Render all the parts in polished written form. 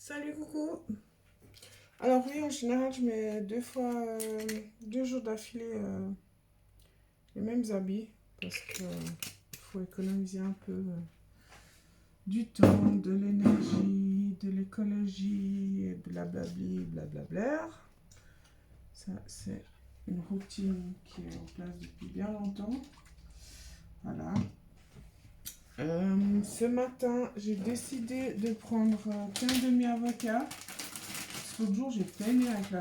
Salut, coucou. Alors oui, en général, je mets 2 jours d'affilée les mêmes habits parce que faut économiser un peu du temps, de l'énergie, de l'écologie, et blablabli, blablabla. Ça, c'est une routine qui est en place depuis bien longtemps. Voilà. Ce matin, j'ai décidé de prendre qu'un demi-avocat. L'autre jour, j'ai peiné avec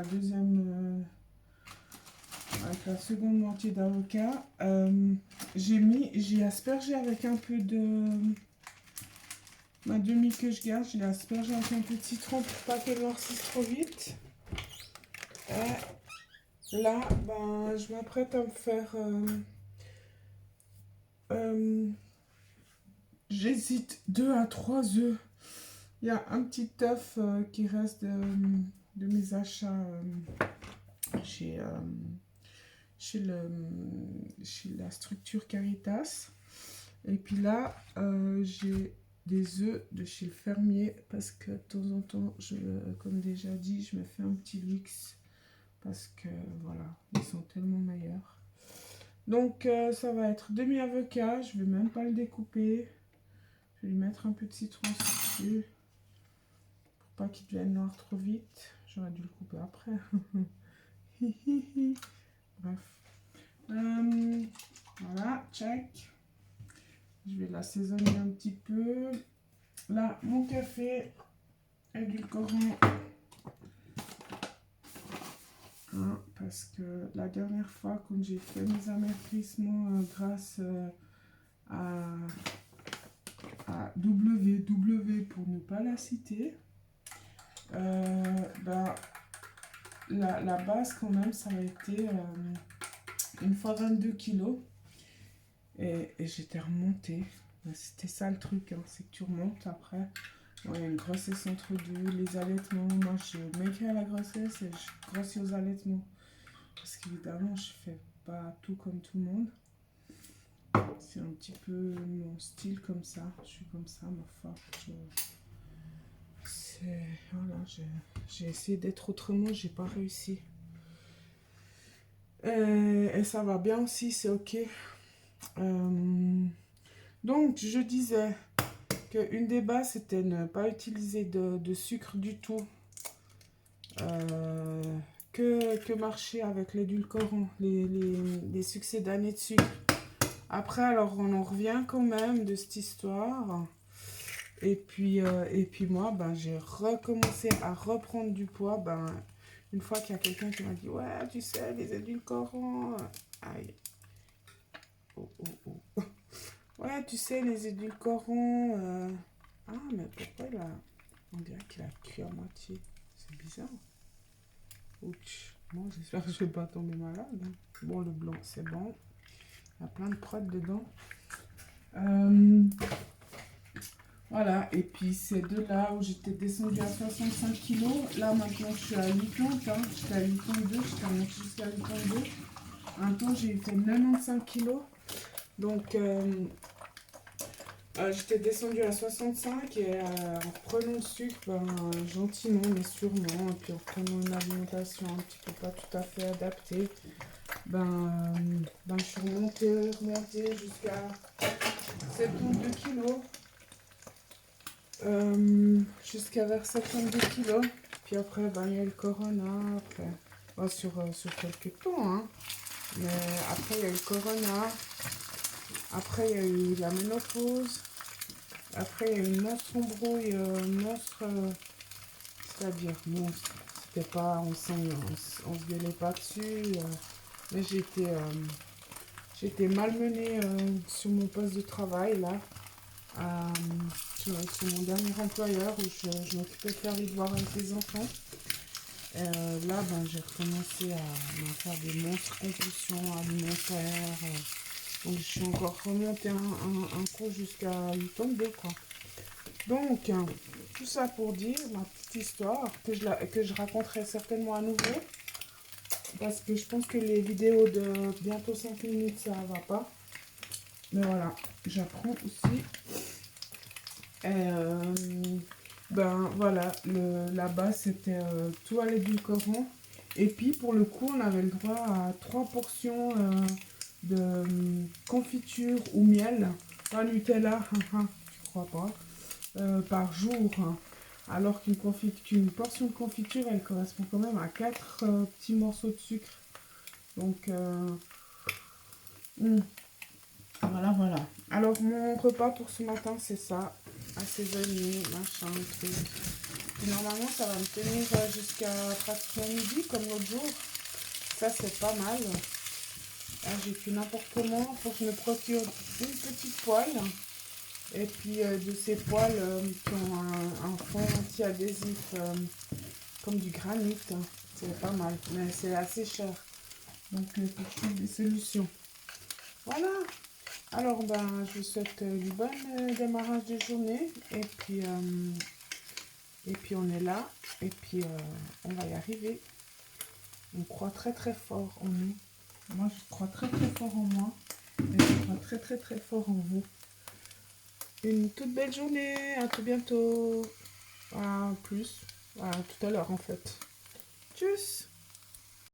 avec la seconde moitié d'avocat. J'ai aspergé avec un peu de ma demi que je garde. Je l'ai aspergé avec un peu de citron pour pas qu'elle noircisse trop vite. Et là, ben, je m'apprête à me faire. J'hésite 2 à 3 œufs. Il y a un petit œuf qui reste de mes achats chez. Chez la structure Caritas. Et puis là, j'ai des œufs de chez le fermier parce que de temps en temps, comme déjà dit, je me fais un petit luxe parce que voilà, ils sont tellement meilleurs. Donc ça va être demi-avocat, je vais même pas le découper. Je vais lui mettre un peu de citron dessus pour pas qu'il devienne noir trop vite. J'aurais dû le couper après. Bref. Voilà, check. Je vais l'assaisonner un petit peu. Là, mon café édulcorant. Parce que la dernière fois, quand j'ai fait mes amertissements grâce à WW pour ne pas la citer, bah, la base quand même, ça a été une fois 22 kilos. Et j'étais remontée. C'était ça le truc, hein, c'est que tu remontes après. Il y a une grossesse entre deux, les allaitements. Moi, je maigris à la grossesse et je grossis aux allaitements. Parce qu'évidemment, je fais pas tout comme tout le monde. C'est un petit peu mon style comme ça. Je suis comme ça, ma foi. Voilà, j'ai essayé d'être autrement, j'ai pas réussi. Et ça va bien aussi, c'est ok. Donc, je disais qu'une des bases, c'était ne pas utiliser de sucre du tout. Que marcher avec l'édulcorant, les succédanés de sucre. Après, alors, on en revient quand même de cette histoire. Et puis moi, ben, j'ai recommencé à reprendre du poids. Ben, une fois qu'il y a quelqu'un qui m'a dit, ouais, tu sais, les édulcorants. Aïe. Oh, oh, oh. Ouais, tu sais, les édulcorants. Ah, mais pourquoi il a. On dirait qu'il a cuit à moitié. C'est bizarre. Ouch. Bon, j'espère que je vais pas tomber malade. Bon, le blanc, c'est bon. Il y a plein de prods dedans. Voilà, et puis c'est de là où j'étais descendue à 65 kilos. Là, maintenant, je suis à 80. Hein. J'étais à 82, j'étais remontée jusqu'à 82. Un temps, j'ai fait 95 kilos. Donc, j'étais descendue à 65 et en reprenant le sucre, ben, gentiment mais sûrement, et puis en reprenant une alimentation un petit peu pas tout à fait adaptée, ben je suis remontée jusqu'à 72 kilos, jusqu'à vers 72 kilos. Puis après, ben, il y a eu le corona, après, ben, sur quelques temps, hein. Mais après, il y a eu le corona, après, il y a eu la ménopause. Après, il y a une monstre embrouille, c'est-à-dire monstre. C'était pas, on se gueulait pas dessus, mais j'étais malmenée sur mon poste de travail, là, sur mon dernier employeur, où je m'occupais de faire les devoirs avec les enfants. Là, ben, j'ai recommencé à me faire des monstres compulsions alimentaires. Donc, je suis encore remontée un coup jusqu'à 82, quoi. Donc, tout ça pour dire ma petite histoire que je raconterai certainement à nouveau. Parce que je pense que les vidéos de bientôt 5 minutes, ça va pas. Mais voilà, j'apprends aussi. Ben voilà, là-bas c'était tout à l'édulcorant. Et puis pour le coup, on avait le droit à 3 portions de confiture ou miel. Pas Nutella, je crois pas, par jour. Alors qu'une portion de confiture, elle correspond quand même à 4 petits morceaux de sucre. Donc, voilà, voilà. Alors, mon repas pour ce matin, c'est ça. Assaisonné, machin, truc. Et normalement, ça va me tenir jusqu'à pratiquement midi, comme l'autre jour. Ça, c'est pas mal. Là, j'ai fait n'importe comment. Il faut que je me procure une petite poêle. Et puis, de ces poêles qui ont un fond anti-adhésif, comme du granit. C'est pas mal, mais c'est assez cher. Donc, il faut que je trouve des solutions. Voilà. Alors, ben, je vous souhaite une bonne démarrage de journée. Et puis, on est là. Et puis, on va y arriver. On croit très, très fort en nous. Moi, je crois très, très fort en moi. Et je crois très, très, très fort en vous. Une toute belle journée. À tout bientôt. À plus. À tout à l'heure, en fait. Tchuss.